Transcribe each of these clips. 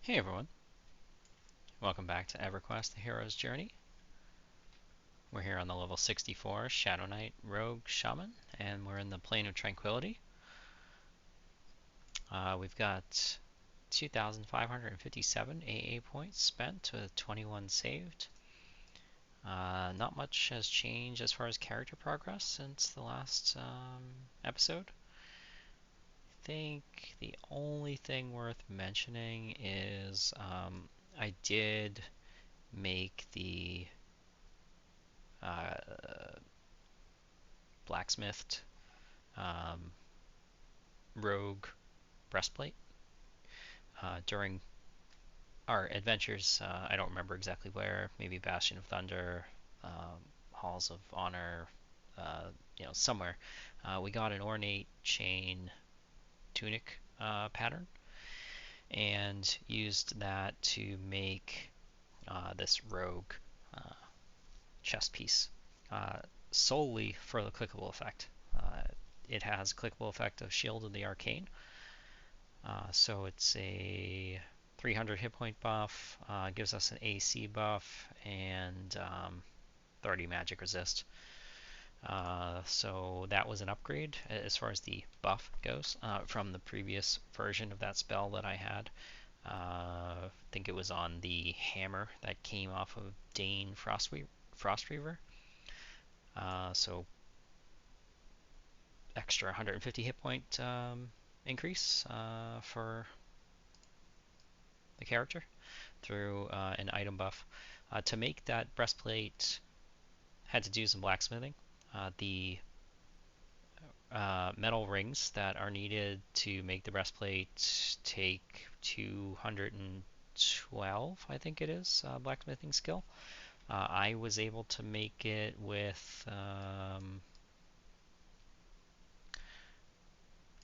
Hey everyone, welcome back to EverQuest, the Hero's Journey. We're here on the level 64 Shadowknight ROG Shaman, and we're in the Plane of Tranquility. We've got 2,557 AA points spent with 21 saved. Not much has changed as far as character progress since the last episode. I think the only thing worth mentioning is I did make the blacksmithed rogue breastplate during our adventures. I don't remember exactly where, maybe Bastion of Thunder, Halls of Honor, somewhere. We got an ornate chain tunic pattern and used that to make this rogue uh, chest piece solely for the clickable effect. It has a clickable effect of Shield of the Arcane. So it's a 300 hit point buff, gives us an AC buff, and 30 magic resist. So that was an upgrade as far as the buff goes from the previous version of that spell that I had. I think it was on the hammer that came off of Dane Frostweaver. So extra 150 hit point increase for the character through an item buff. To make that breastplate, had to do some blacksmithing. The metal rings that are needed to make the breastplate take 212, I think it is, blacksmithing skill. I was able to make it with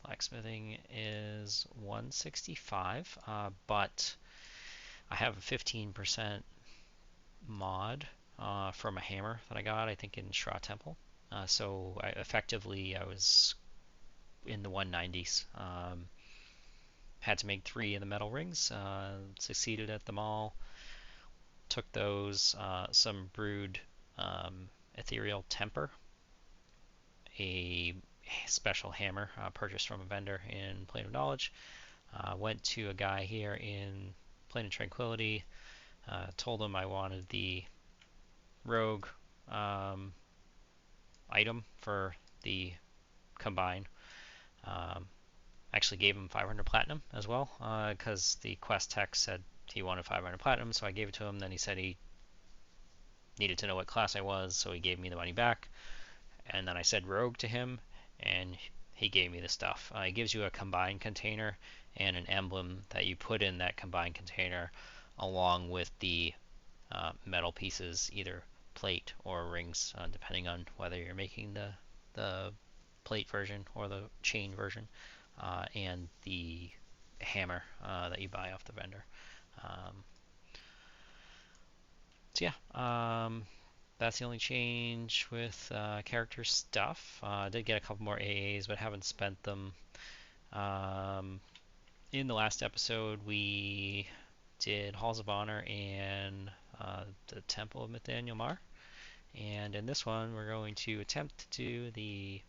blacksmithing is 165, but I have a 15% mod from a hammer that I got, I think in Shra Temple. So I was in the 190s. Had to make 3 of the metal rings. Succeeded at them all. Took those, some brewed ethereal temper, a special hammer purchased from a vendor in Plane of Knowledge. Went to a guy here in Plane of Tranquility. Told him I wanted the rogue item for the combine. Actually gave him 500 platinum as well, because the quest text said he wanted 500 platinum, so I gave it to him. Then he said he needed to know what class I was, so he gave me the money back. And then I said rogue to him, and he gave me the stuff. It gives you a combined container and an emblem that you put in that combined container along with the metal pieces, either plate or rings, depending on whether you're making the plate version or the chain version, and the hammer that you buy off the vendor. Um, so yeah, that's the only change with character stuff. I did get a couple more AAs, but haven't spent them. Um, in the last episode, we did Halls of Honor and the Temple of Nathaniel Mar. And in this one, we're going to attempt to do the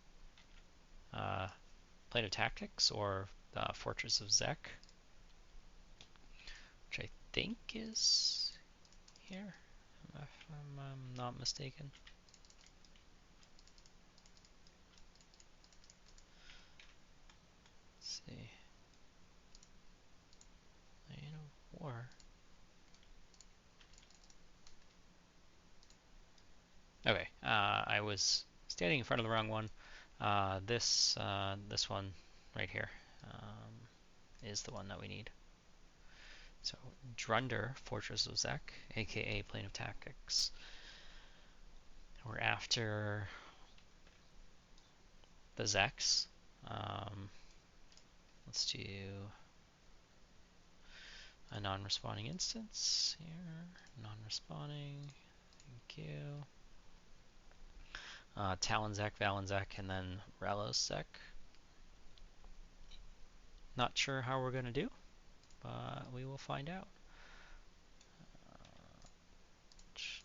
Plane of Tactics, or Fortress of Zek, which I think is here, if I'm not mistaken. Let's see. Lane of War. Okay, I was standing in front of the wrong one. This one right here is the one that we need. So Drunder, Fortress of Zek, aka Plane of Tactics. We're after the Zeks. Let's do a non-responding instance here. Non-responding. Thank you. Talonzek, Valenzek, and then Ralosek. Not sure how we're going to do, but we will find out. Okay.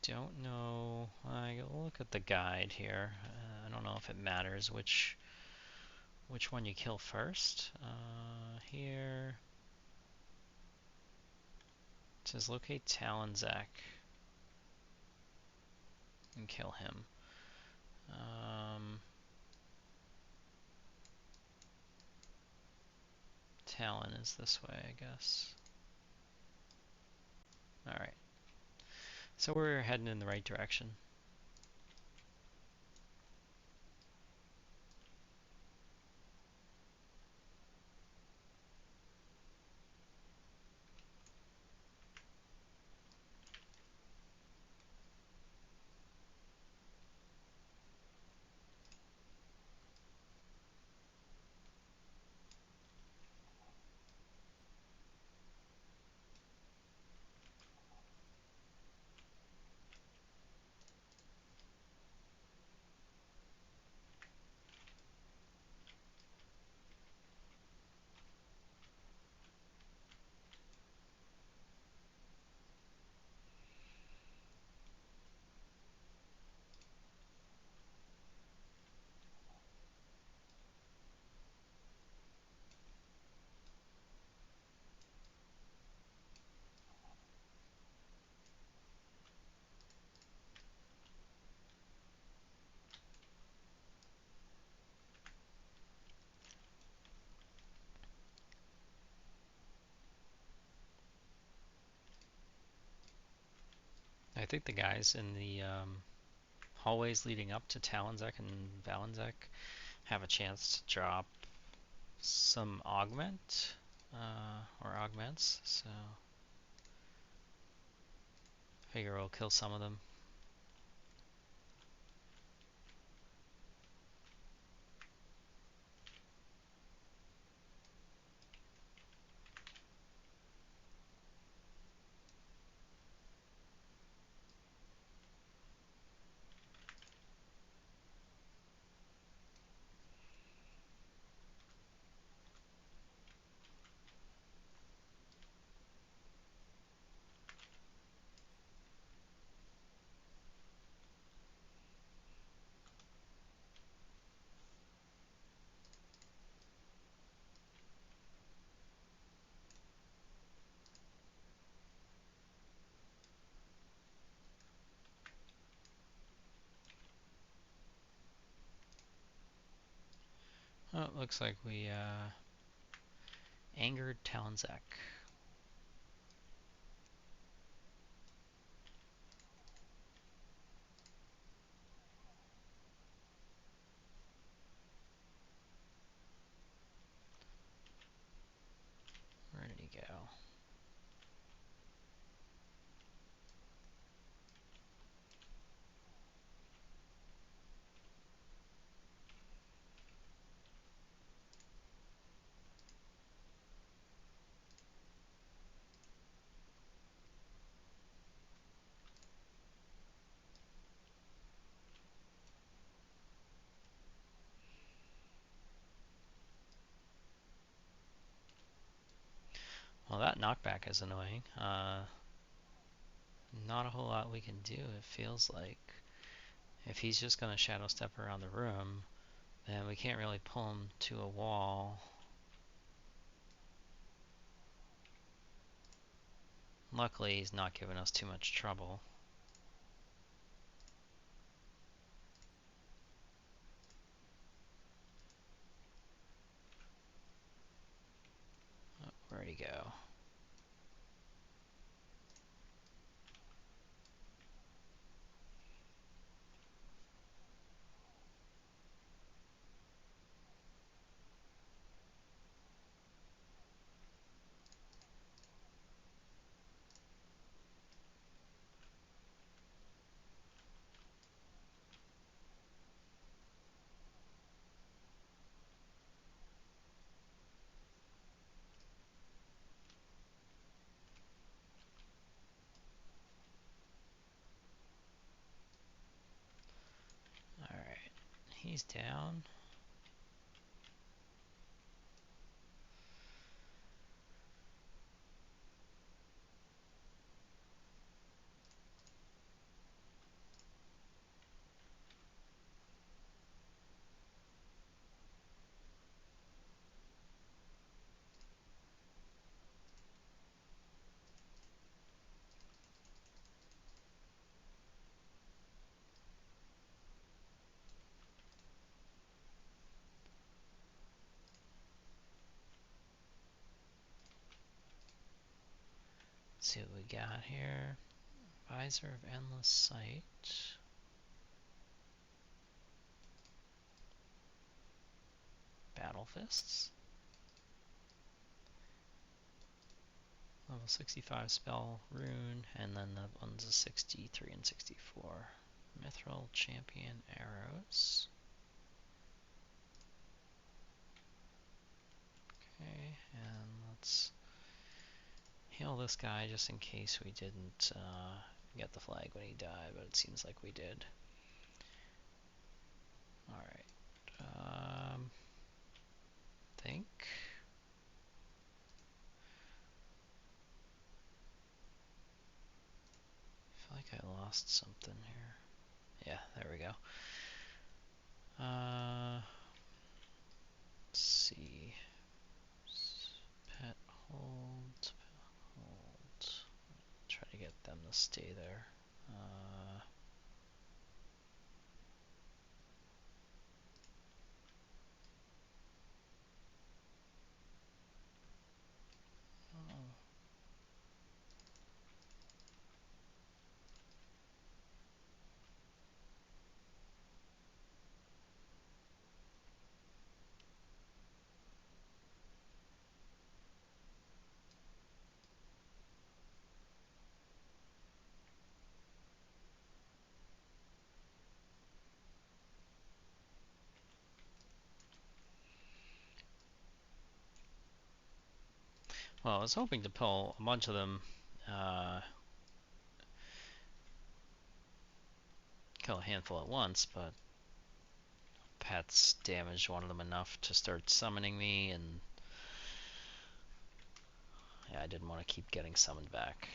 Don't know. I look at the guide here. I don't know if it matters which one you kill first. Here it says locate Talonzak and kill him. Talon is this way, I guess. Alright. So we're heading in the right direction. I think the guys in the hallways leading up to Talonzak and Valenzak have a chance to drop some augment or augments, so figure we'll kill some of them. Oh, it looks like we angered Talonzak. Where did he go? Well, that knockback is annoying. Not a whole lot we can do, it feels like. If he's just going to shadow step around the room, then we can't really pull him to a wall. Luckily, he's not giving us too much trouble. Oh, where'd he go? He's down. Let's see what we got here. Visor of Endless Sight. Battle Fists. Level 65 spell rune, and then the one's a 63 and 64. Mithril Champion Arrows. Okay, and let's heal this guy just in case we didn't get the flag when he died, but it seems like we did. Alright. Think. I feel like I lost something here. Yeah, there we go. Let's see. Pet hold. Try to get them to stay there. Oh. Well, I was hoping to pull a bunch of them, kill a handful at once, but Pat's damaged one of them enough to start summoning me, and yeah, I didn't want to keep getting summoned back.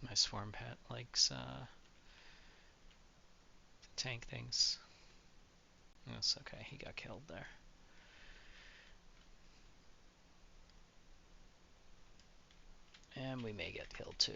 My swarm pet likes to tank things. That's okay, he got killed there. And we may get killed too.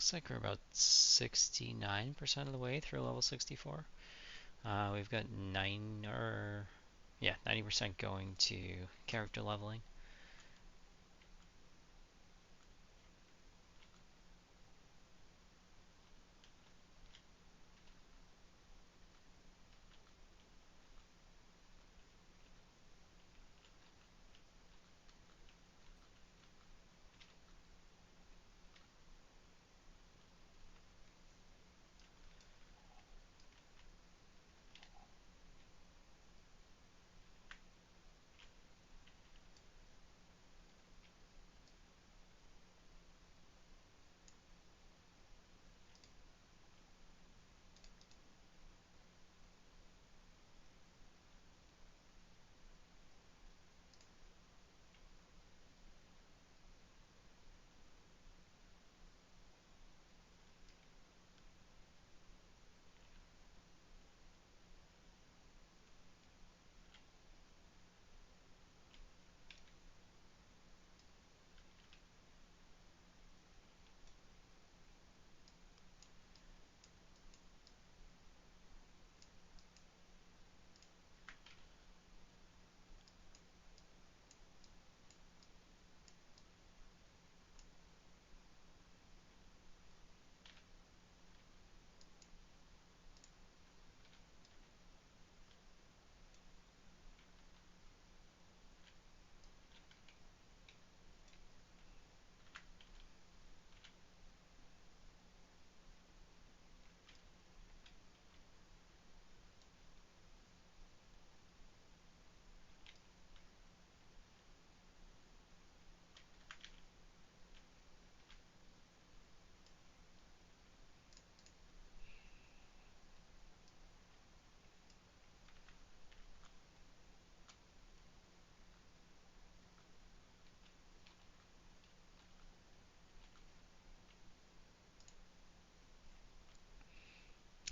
Looks like we're about 69% of the way through level 64. We've got 90% going to character leveling.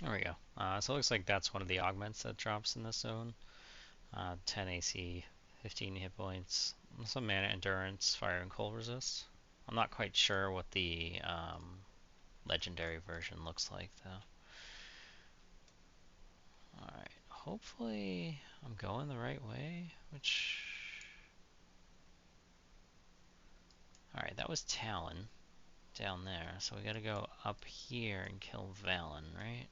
There we go. So it looks like that's one of the augments that drops in this zone. 10 AC, 15 hit points, some mana endurance, fire and cold resist. I'm not quite sure what the legendary version looks like though. Alright, hopefully I'm going the right way, Alright, that was Talon down there, so we gotta go up here and kill Valen, right?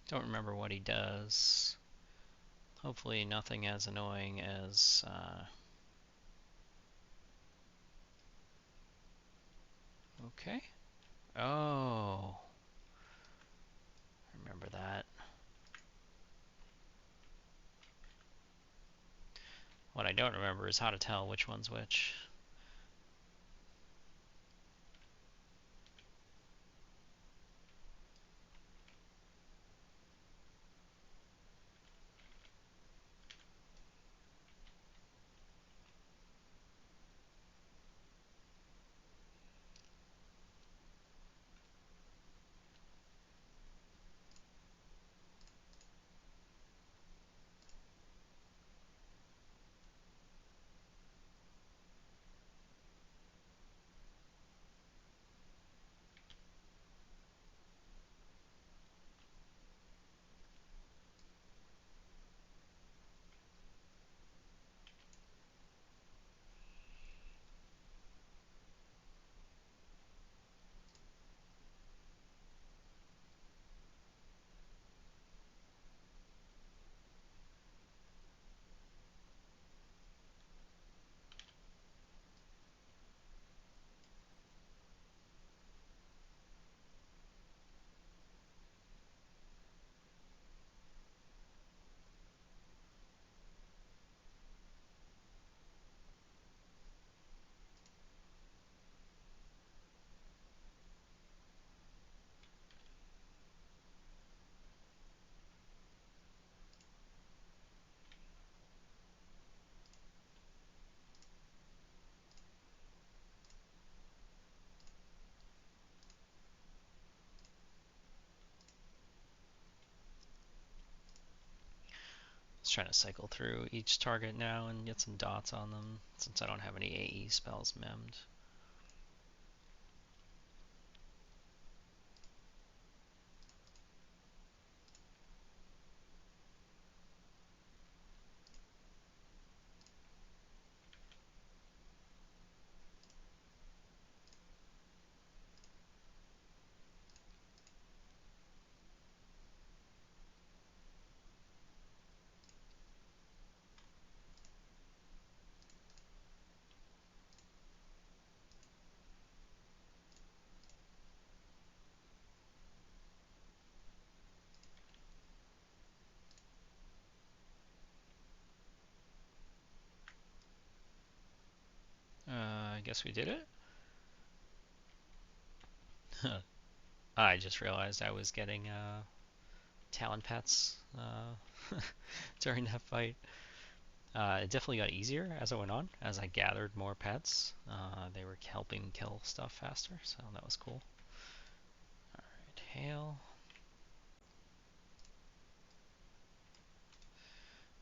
Don't remember what he does. Hopefully nothing as annoying as okay. Oh, I remember that. What I don't remember is how to tell which one's which. Just trying to cycle through each target now and get some dots on them since I don't have any AE spells memmed. I guess we did it. I just realized I was getting talon pets during that fight. It definitely got easier as it went on, as I gathered more pets. They were helping kill stuff faster, so that was cool. Alright, hail.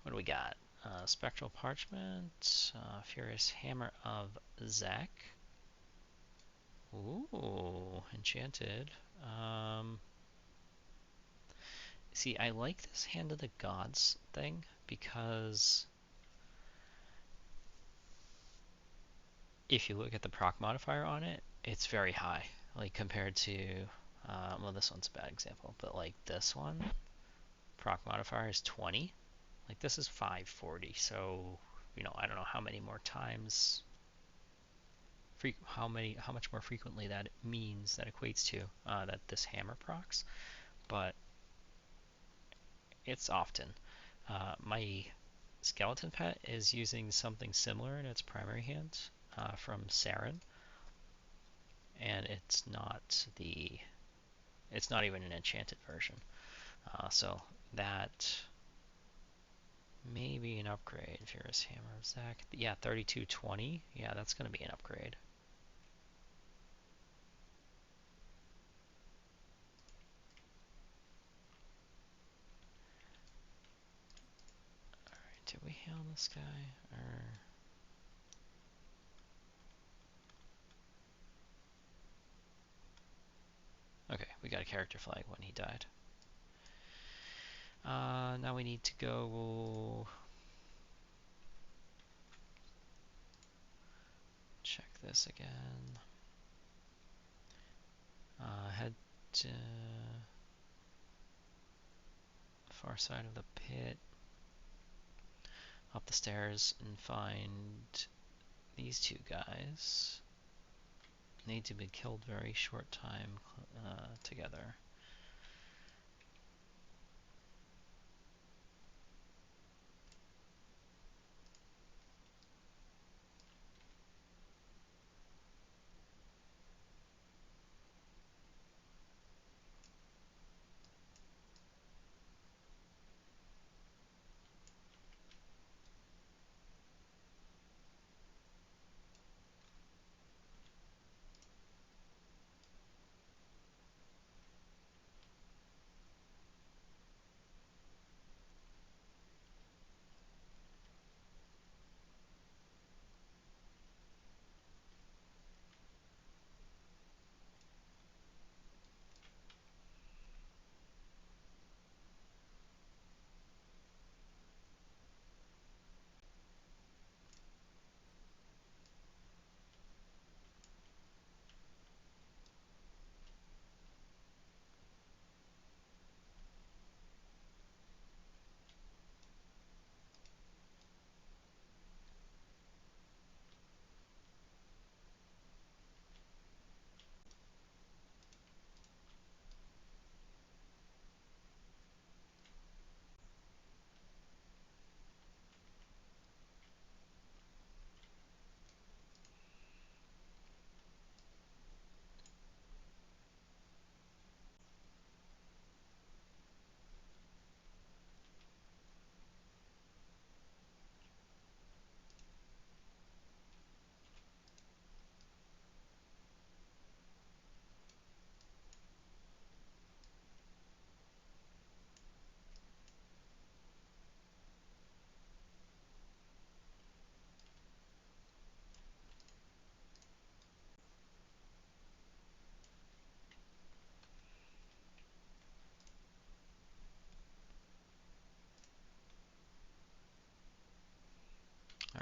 What do we got? Spectral Parchment, Furious Hammer of Zac. Ooh, enchanted. See, I like this Hand of the Gods thing because if you look at the proc modifier on it, it's very high. Like compared to, well, this one's a bad example, but like this one, proc modifier is 20. Like this is 540. So, I don't know how many more times, how much more frequently that means that equates to that this hammer procs, but it's often. My skeleton pet is using something similar in its primary hand from Saren, and it's not even an enchanted version. So that may be an upgrade. Furious Hammer of Zac. Yeah, 3220. Yeah, that's going to be an upgrade. Alright, did we hail this guy? Okay, we got a character flag when he died. Now we need to go check this again. Head to far side of the pit, up the stairs, and find these two guys. Need to be killed very short time together.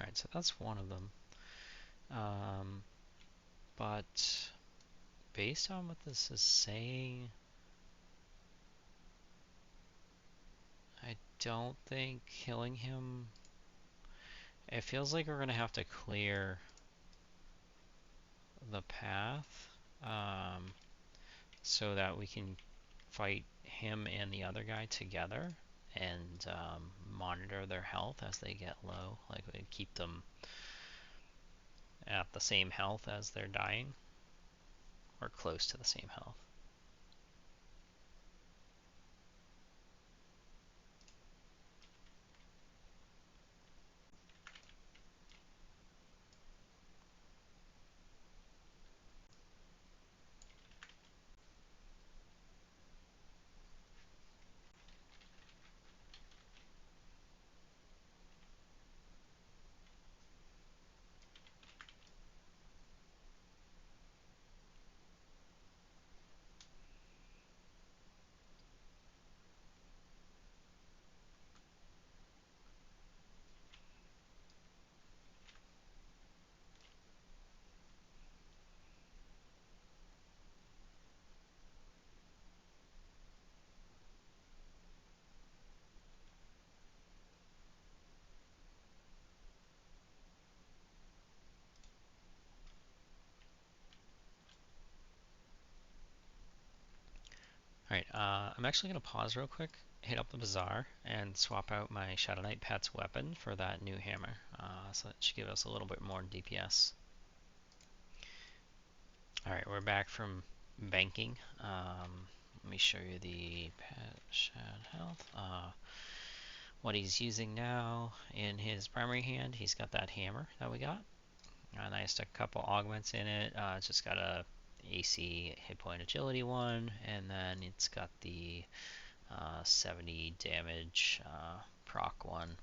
Alright, so that's one of them. But based on what this is saying, I don't think killing him... It feels like we're going to have to clear the path so that we can fight him and the other guy together and monitor their health as they get low. Like, we keep them at the same health as they're dying, or close to the same health. Alright, I'm actually going to pause real quick, hit up the bazaar, and swap out my Shadowknight pet's weapon for that new hammer. So that should give us a little bit more DPS. Alright, we're back from banking. Let me show you the pet Shad health. What he's using now in his primary hand, he's got that hammer that we got. And I stuck a couple augments in it. It's just got a AC hit point agility one, and then it's got the 70 damage proc one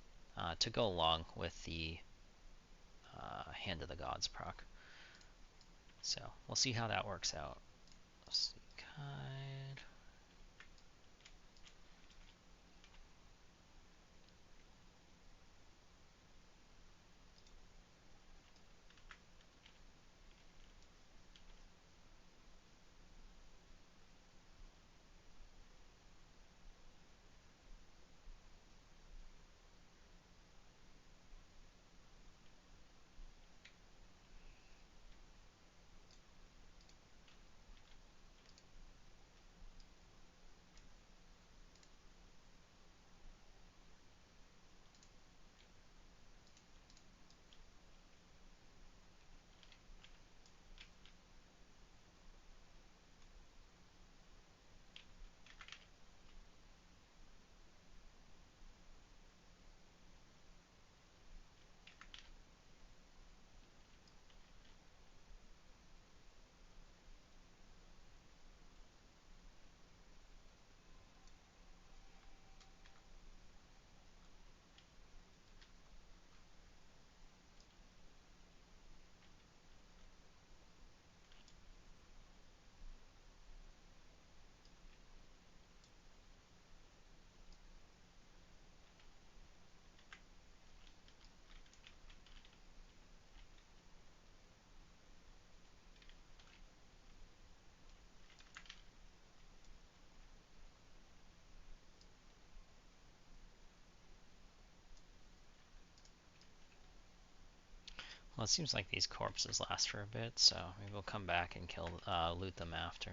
to go along with the Hand of the Gods proc. So we'll see how that works out. Let's see, guide. Well, it seems like these corpses last for a bit, so maybe we'll come back and loot them after.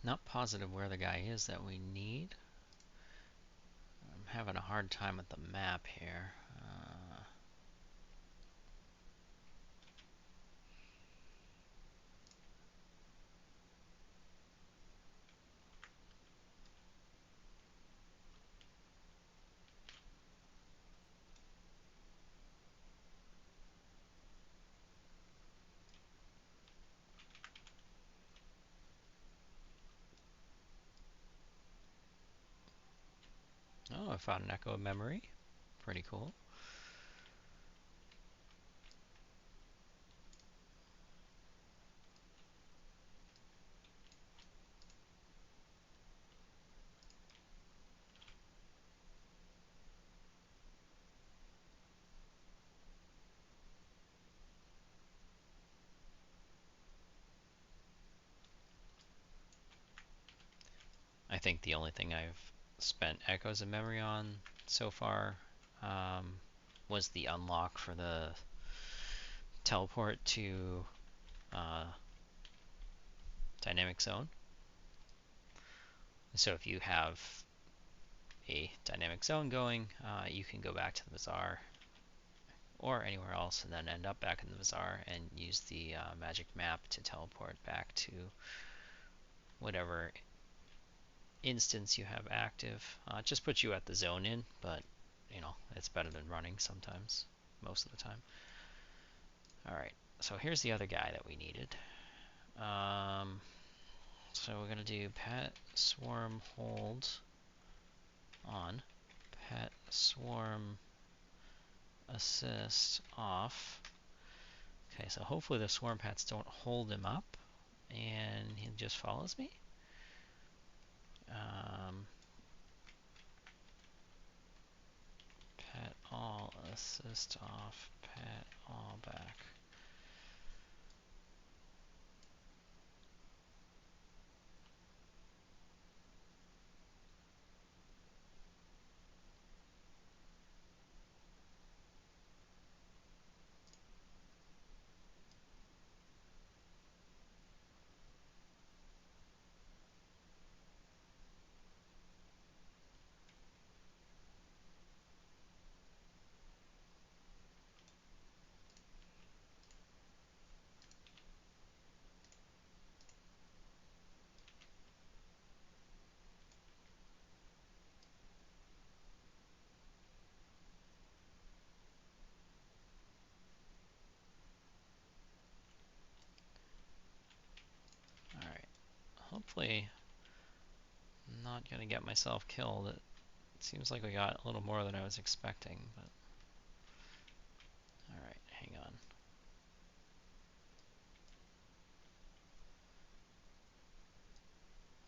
Not positive where the guy is that we need. I'm having a hard time with the map here. Oh, I found an echo of memory. Pretty cool. I think the only thing I've spent echoes of memory on so far was the unlock for the teleport to dynamic zone. So if you have a dynamic zone going, you can go back to the bazaar or anywhere else and then end up back in the bazaar and use the magic map to teleport back to whatever instance you have active. It just puts you at the zone in, but you know, it's better than running sometimes, most of the time. Alright, so here's the other guy that we needed. So we're going to do pet swarm hold on, pet swarm assist off. Okay, so hopefully the swarm pets don't hold him up and he just follows me. Pet all assist off, pet all back. Alright, hopefully I'm not going to get myself killed. It seems like we got a little more than I was expecting, but alright, hang on.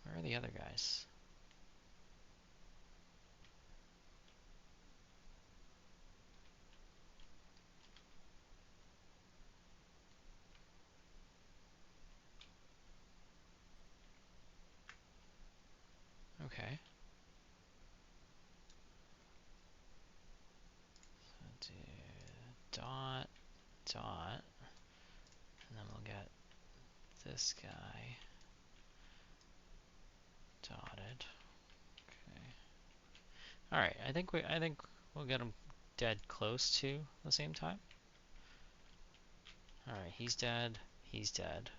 Where are the other guys? Okay. So do dot, dot, and then we'll get this guy dotted. Okay. Alright, I think we'll get him dead close to the same time. Alright, he's dead. He's dead.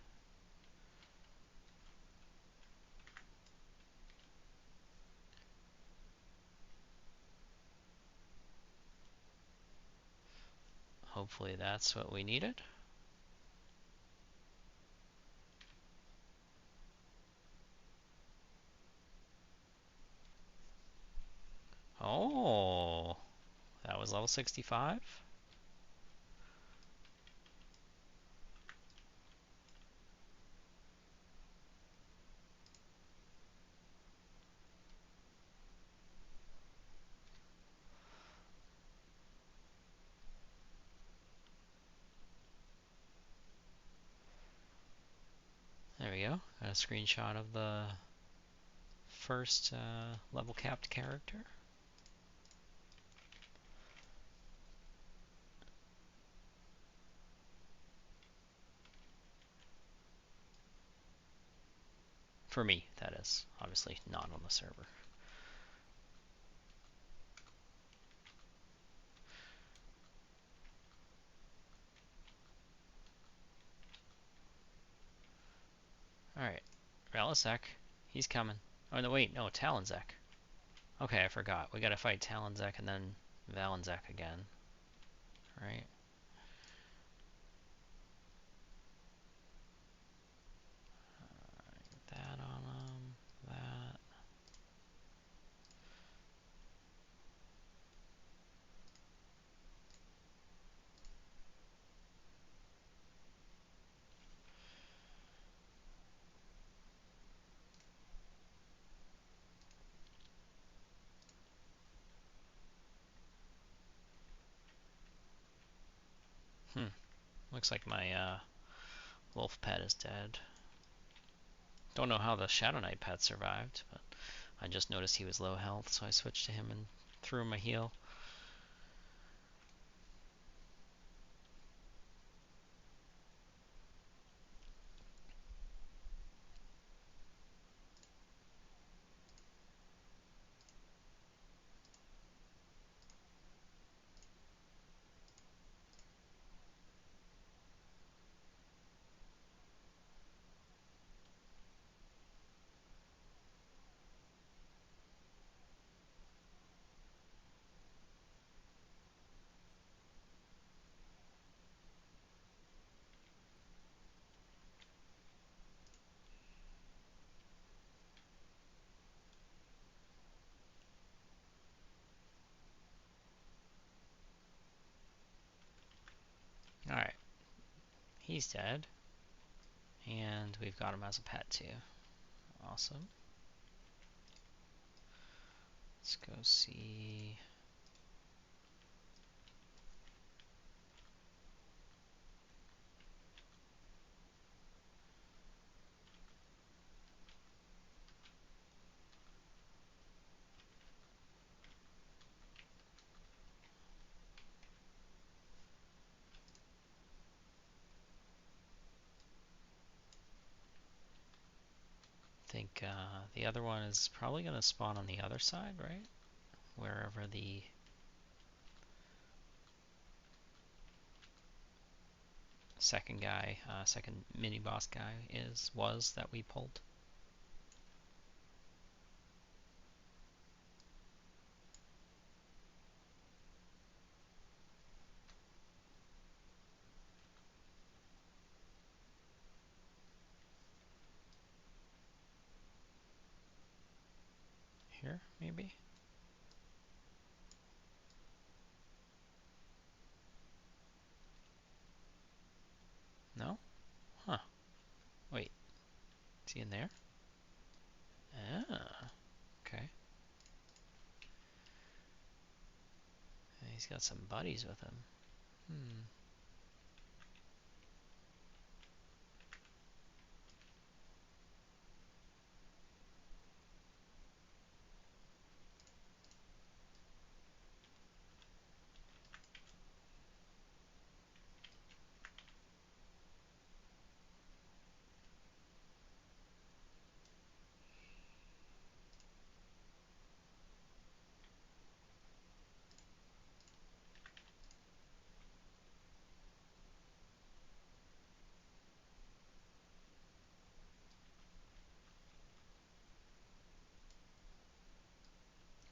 Hopefully that's what we needed. Oh, that was level 65. There we go. Got a screenshot of the first level capped character. For me, that is. Obviously not on the server. Alright. Relisek. He's coming. Oh, no, wait. No, Talonzek. Okay, I forgot. We gotta fight Talonzek and then Valenczek again. Right? That on him. That. Looks like my wolf pet is dead. Don't know how the Shadowknight pet survived, but I just noticed he was low health, so I switched to him and threw him a heal. Alright, he's dead. And we've got him as a pet too. Awesome. Let's go see. I think the other one is probably going to spawn on the other side, right? Wherever the second guy, second mini boss guy was that we pulled. Here, maybe? No? Huh. Wait, is he in there? Ah, okay. He's got some buddies with him.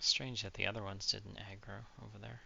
Strange that the other ones didn't aggro over there.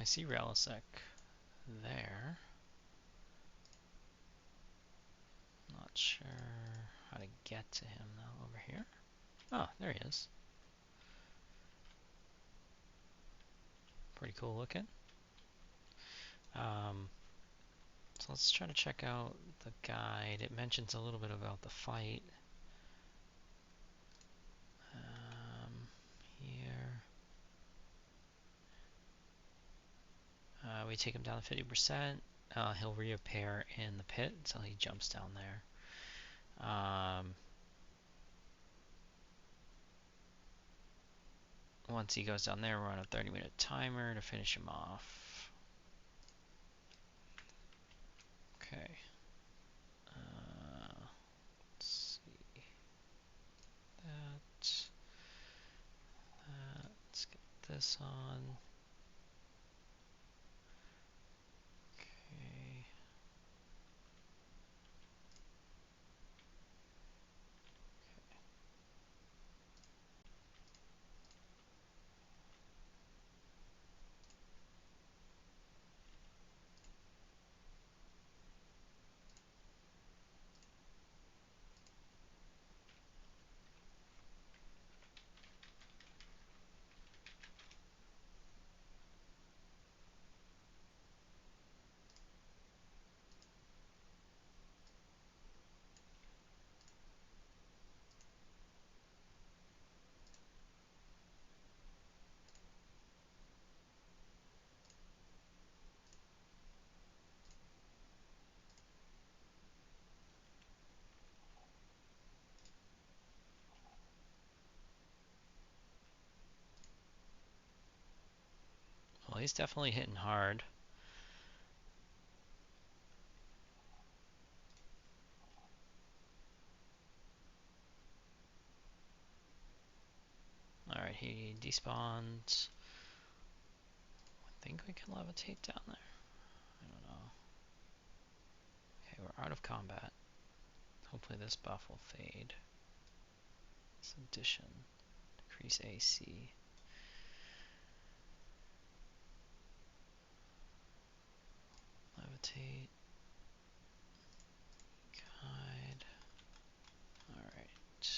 I see Relisek there. Not sure how to get to him though. Over here? Oh, there he is. Pretty cool looking. So let's try to check out the guide. It mentions a little bit about the fight. Here. We take him down to 50%. He'll reappear in the pit until he jumps down there. Once he goes down there, we're on a 30-minute timer to finish him off. Okay. Let's see. That. Let's get this on. Okay. Well, he's definitely hitting hard. Alright, he despawned. I think we can levitate down there. I don't know. Okay, we're out of combat. Hopefully this buff will fade. It's addition. Decrease AC. Levitate. Guide. Alright.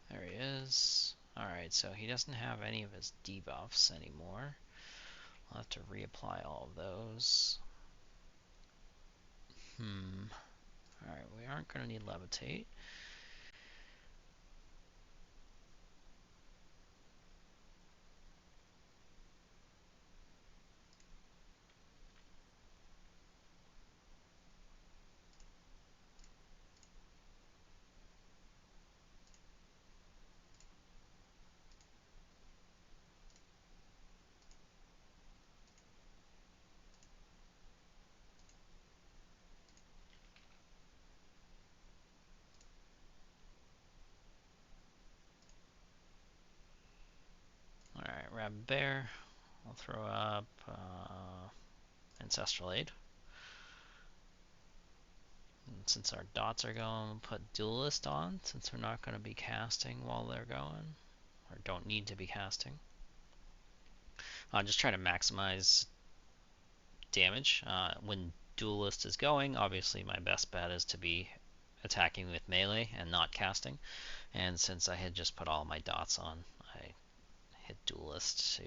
There he is. Alright, so he doesn't have any of his debuffs anymore. I'll have to reapply all of those. Alright, we aren't going to need levitate. Alright, Rabid Bear. I'll throw up Ancestral Aid. And since our dots are going, we'll put Duelist on, since we're not going to be casting while they're going, or don't need to be casting. I'll just try to maximize damage. When Duelist is going, obviously my best bet is to be attacking with melee and not casting. And since I had just put all my dots on, I hit Duelist to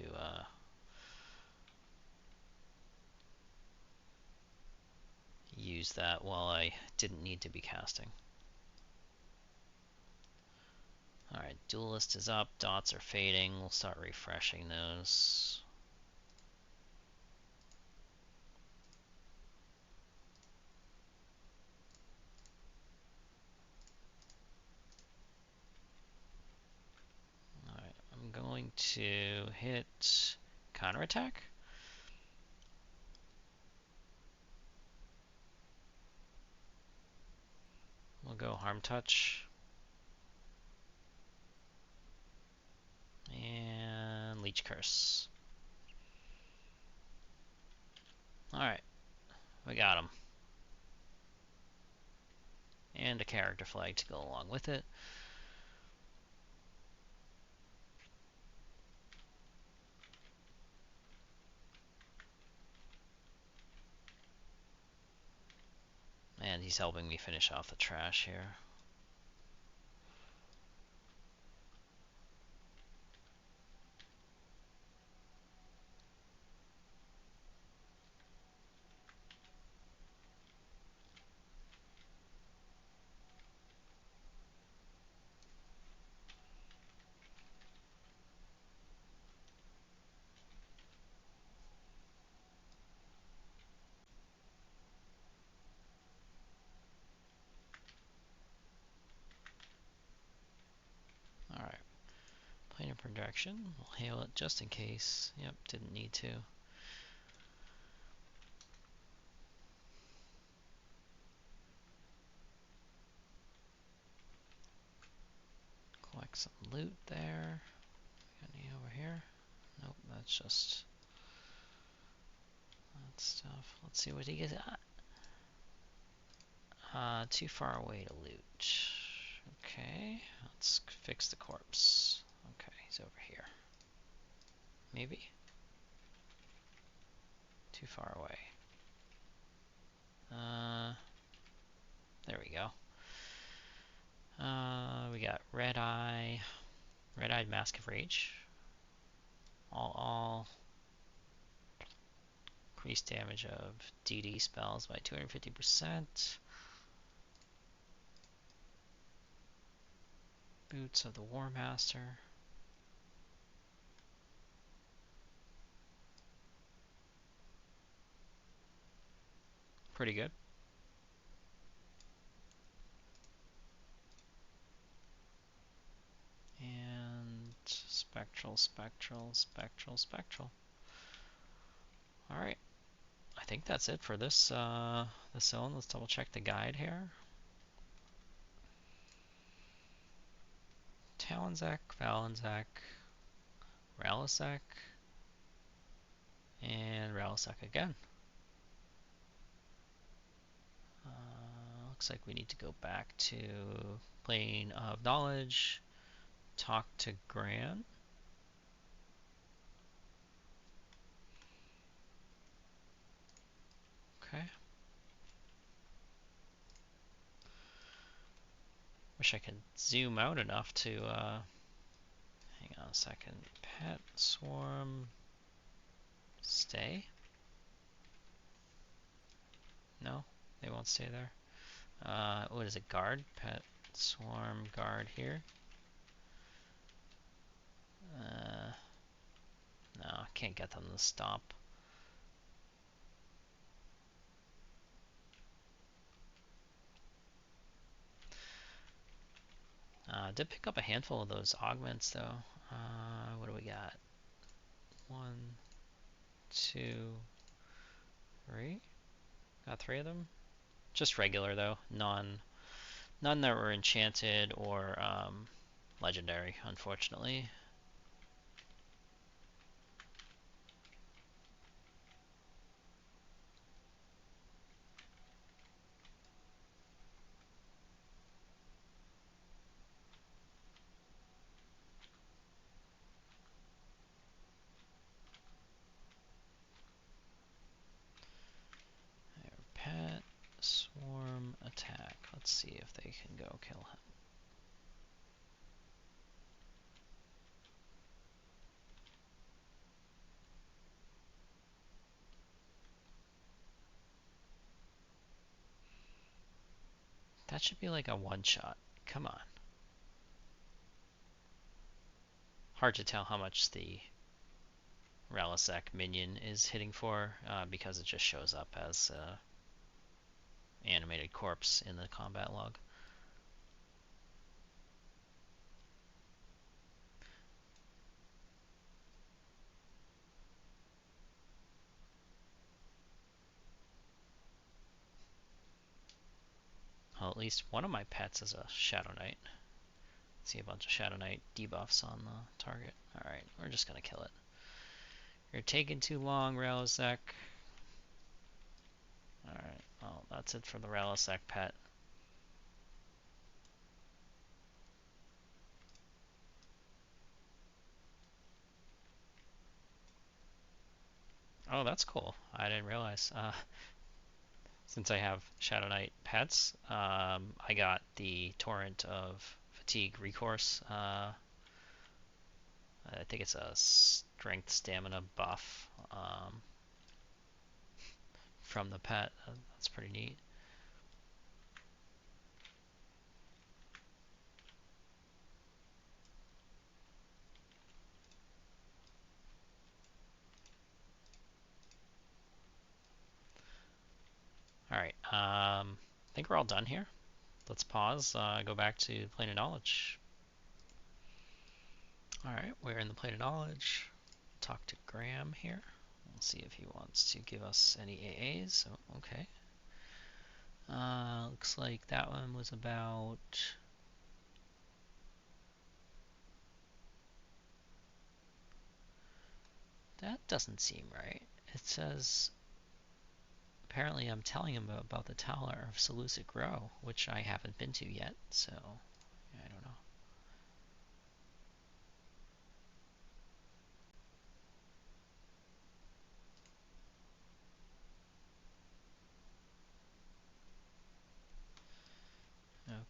use that while I didn't need to be casting. Alright, Duelist is up, dots are fading, we'll start refreshing those. Alright, I'm going to hit counterattack. We'll go Harm Touch. And Leech Curse. Alright, we got him. And a character flag to go along with it. And he's helping me finish off the trash here. Alright. Planar projection. We'll hail it just in case. Yep, didn't need to. Collect some loot there. Any over here? Nope, that's just that stuff. Let's see what he gets. Too far away to loot. Okay, let's fix the corpse. Okay, he's over here. Maybe? Too far away. There we go. We got Red-Eyed Mask of Rage. All increased damage of DD spells by 250%. Boots of the War Master. Pretty good. And spectral. Alright. I think that's it for this this zone. Let's double check the guide here. Talonzak, Valenzac, Ralisac, and Ralisac again. Looks like we need to go back to Plane of Knowledge, talk to Gran. Okay. Wish I could zoom out enough to, hang on a second. Pet, swarm, stay? No, they won't stay there. What is it, guard? Pet, swarm, guard here. No, I can't get them to stop. Did pick up a handful of those augments though. What do we got? 1, 2, 3. Got 3 of them. Just regular though. None that were enchanted or legendary, unfortunately. Pet, swarm, attack. Let's see if they can go kill him. That should be like a one-shot. Come on. Hard to tell how much the Ralisac minion is hitting for because it just shows up as animated corpse in the combat log. Well, at least one of my pets is a Shadowknight. See a bunch of Shadowknight debuffs on the target. Alright, we're just gonna kill it. You're taking too long, Ralisac. Alright, well, that's it for the Ralisac pet. Oh, that's cool. I didn't realize. since I have Shadowknight pets, I got the Torrent of Fatigue Recourse. I think it's a strength stamina buff from the pet. That's pretty neat. Alright, I think we're all done here. Let's pause, go back to Plane of Knowledge. Alright, we're in the Plane of Knowledge. Talk to Graham here. We'll see if he wants to give us any AAs. Oh, okay. Looks like that one was about... That doesn't seem right. It says... Apparently I'm telling him about the Tower of Seleucid Row, which I haven't been to yet, so I don't know.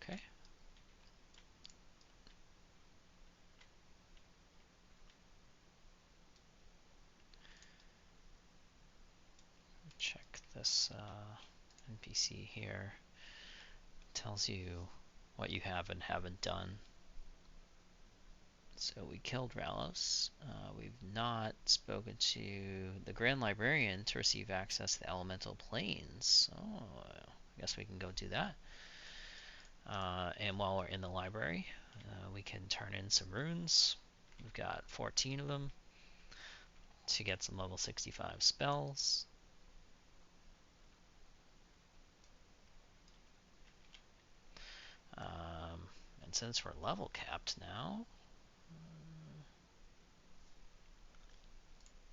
Okay. Check this NPC here. Tells you what you have and haven't done. So we killed Ralos. We've not spoken to the Grand Librarian to receive access to the Elemental Planes. Oh, I guess we can go do that. And while we're in the library, we can turn in some runes. We've got 14 of them to get some level 65 spells. And since we're level capped now,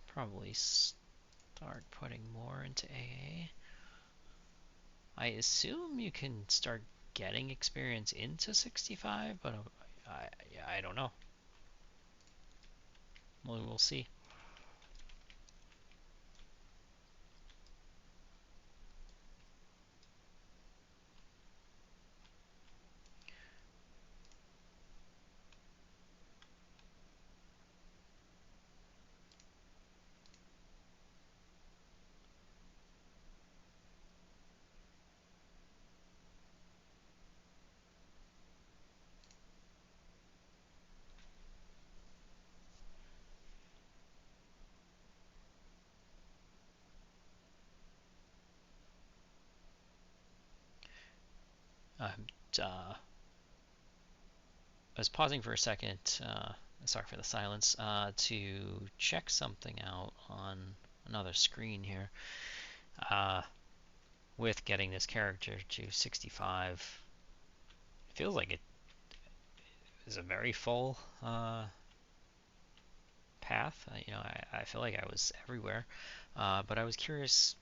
probably start putting more into AA. I assume you can start getting experience into 65, but I don't know. We'll see. I was pausing for a second, sorry for the silence, to check something out on another screen here. With getting this character to 65, it feels like it is a very full path. I feel like I was everywhere, but I was curious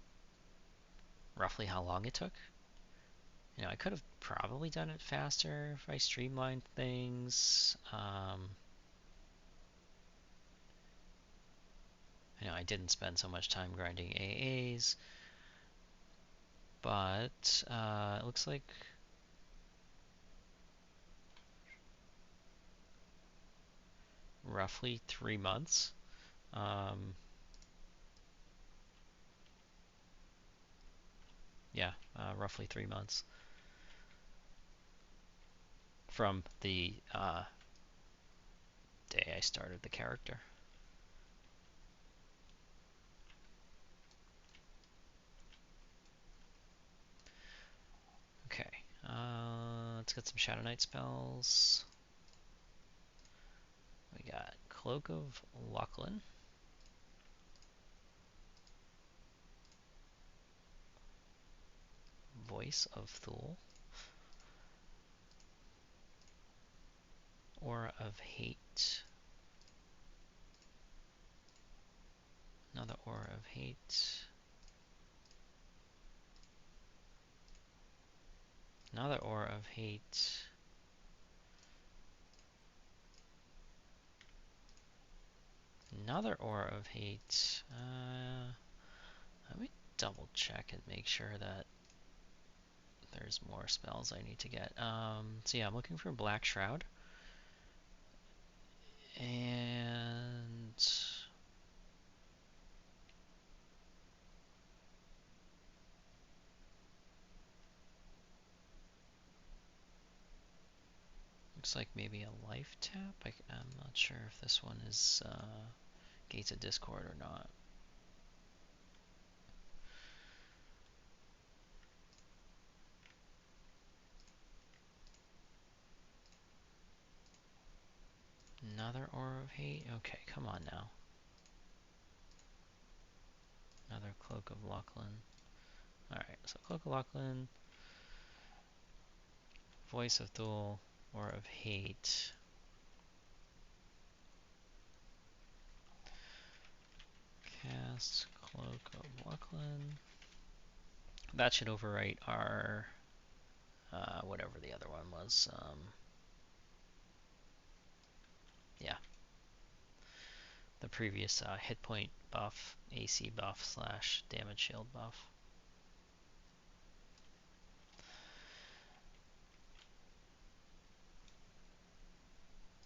roughly how long it took. I could have probably done it faster if I streamlined things. I didn't spend so much time grinding AAs, but it looks like roughly 3 months. Yeah, roughly 3 months from the day I started the character. Okay, let's get some Shadowknight spells. We got Cloak of Lachlan, Voice of Thule, Aura of Hate, another Aura of Hate, another Aura of Hate, another Aura of Hate. Let me double check and make sure that there's more spells I need to get. So yeah, I'm looking for Black Shroud. And looks like maybe a life tap. I'm not sure if this one is Gates of Discord or not. Another Aura of Hate? Okay, come on now. Another Cloak of Lachlan. Alright, so Cloak of Lachlan, Voice of Thule, Aura of Hate. Cast Cloak of Lachlan. That should overwrite our, whatever the other one was. Yeah, the previous hit point buff, AC buff slash damage shield buff.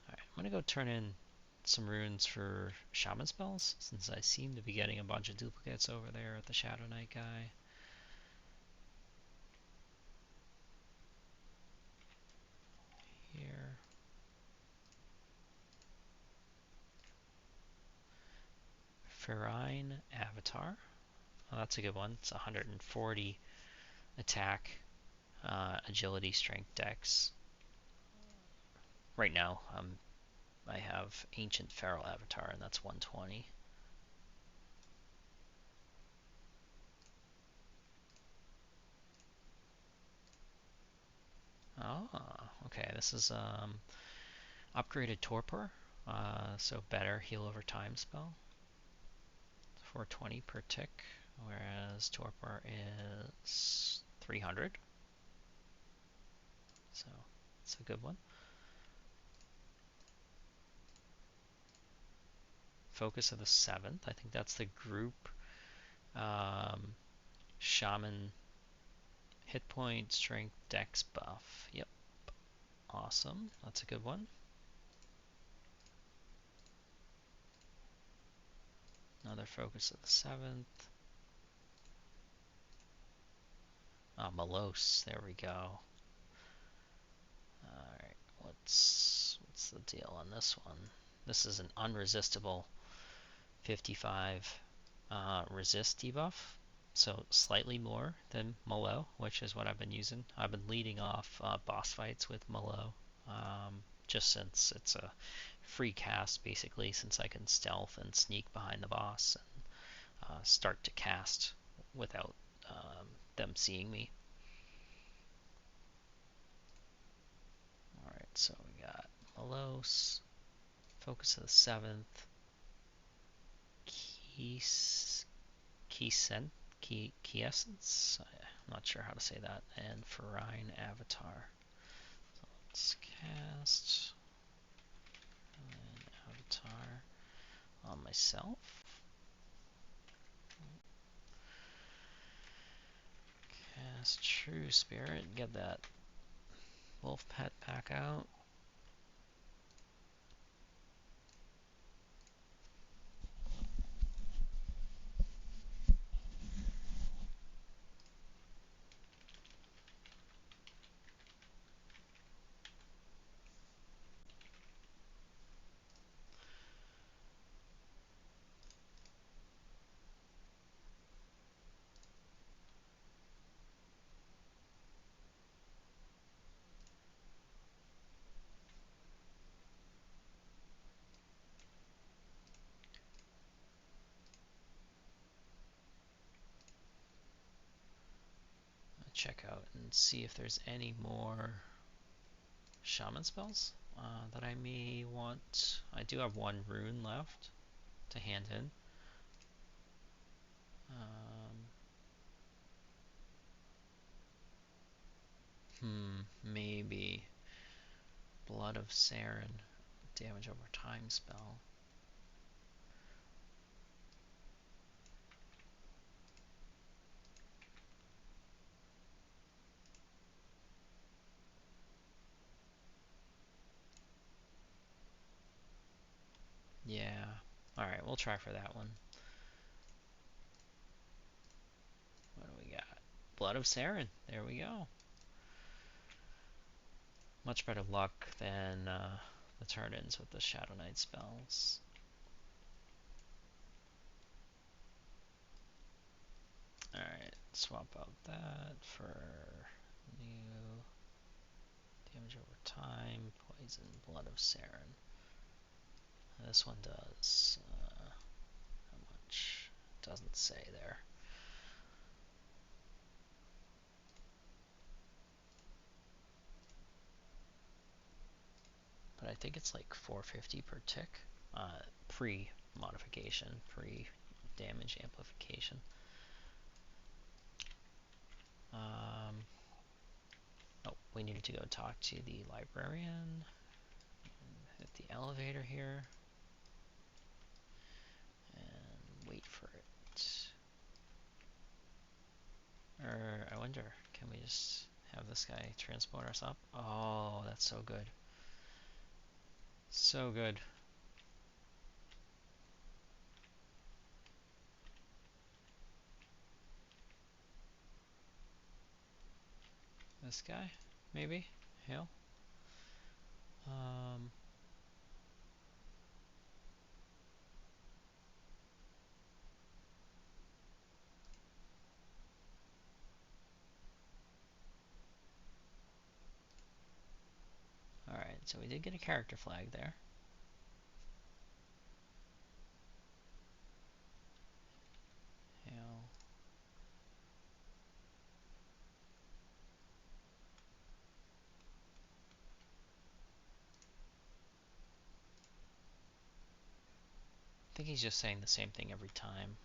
Alright, I'm gonna go turn in some runes for Shaman spells, since I seem to be getting a bunch of duplicates over there at the Shadowknight guy. Here. Ferine Avatar. Oh, that's a good one. It's 140 attack, agility, strength, dex. Right now, I have Ancient Feral Avatar, and that's 120. Oh, okay. This is upgraded Torpor, so better heal over time spell. 420 per tick, whereas Torpor is 300. So it's a good one. Focus of the 7th. I think that's the group Shaman hit point, strength, dex buff. Yep. Awesome. That's a good one. Another focus of the 7th. Ah, Malos. There we go. Alright. What's the deal on this one? This is an unresistible 55 resist debuff. So slightly more than Malo, which is what I've been using. I've been leading off boss fights with Malo, just since it's a free cast, basically, since I can stealth and sneak behind the boss and start to cast without them seeing me. Alright, so we got Malos, Focus of the 7th, Quiescence, I'm not sure how to say that, and Ferine Avatar. So let's cast Ferine Avatar on myself. Cast True Spirit, get that wolf pet back out. Check out and see if there's any more Shaman spells that I may want. I do have one rune left to hand in. Maybe Blood of Saren, damage over time spell. Alright, we'll try for that one. What do we got? Blood of Saren. There we go. Much better luck than the turn-ins with the Shadowknight spells. Alright, swap out that for new damage over time, poison, Blood of Saren. This one does, how much? Doesn't say there. But I think it's like 450 per tick, pre-modification, pre-damage amplification. Oh, we needed to go talk to the librarian. Hit the elevator here. And wait for it. Or, I wonder, can we just have this guy transport us up? Oh, that's so good. So good. This guy, maybe? Hail? Alright, so we did get a character flag there. Hail. I think he's just saying the same thing every time.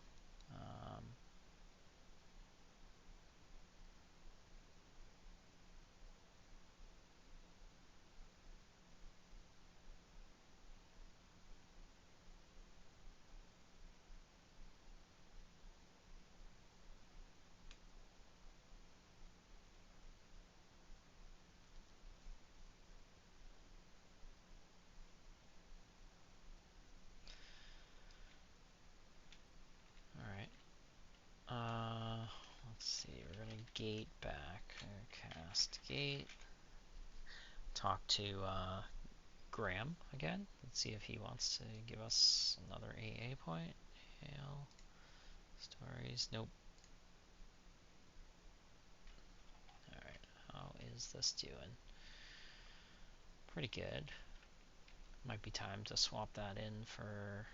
Alright. Let's see, we're gonna gate back. Cast gate. Talk to Graham again. Let's see if he wants to give us another AA point. Hail. Stories. Nope. Alright, how is this doing? Pretty good. Might be time to swap that in for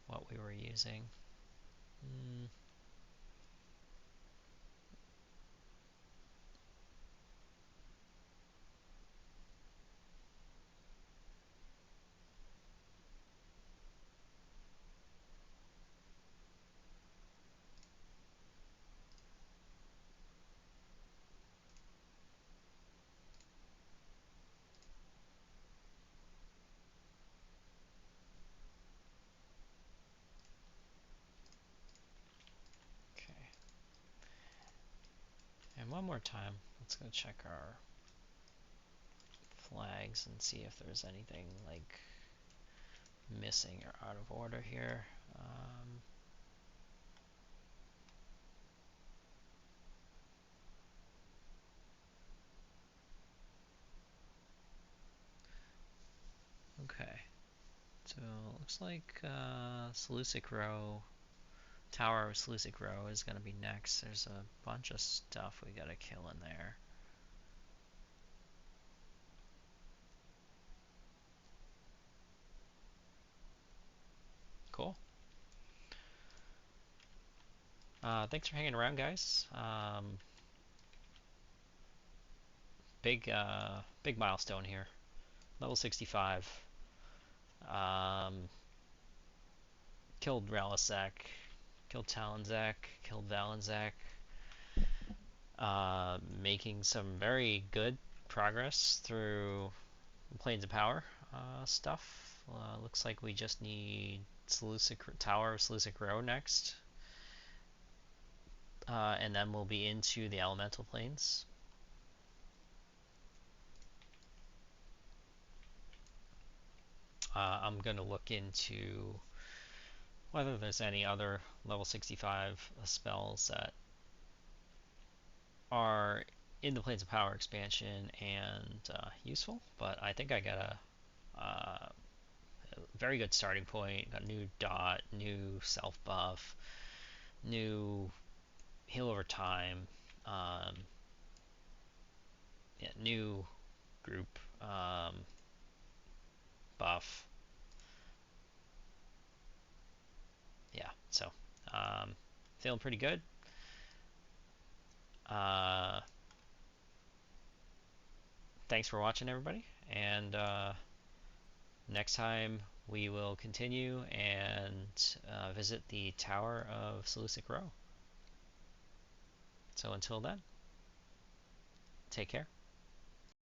what we were using. Okay. And one more time, let's go check our flags and see if there's anything like missing or out of order here. Okay, so it looks like Seleucid Row, Tower of Seleucid Row is going to be next. There's a bunch of stuff we gotta kill in there. Cool. Thanks for hanging around, guys. Big milestone here. Level 65. Killed Ralisek, killed Talonzak, killed Valenzac. Making some very good progress through Planes of Power stuff. Looks like we just need Tower of Seleucid Row next. And then we'll be into the Elemental Planes. I'm going to look into whether there's any other level 65 spells that are in the Planes of Power expansion and useful, but I think I got a very good starting point. Got new dot, new self buff, new heal over time, um, yeah, new group buff. Yeah, so feeling pretty good. Uh, Thanks for watching, everybody, and next time we will continue and visit the Tower of Seleucic Row. So until then, take care.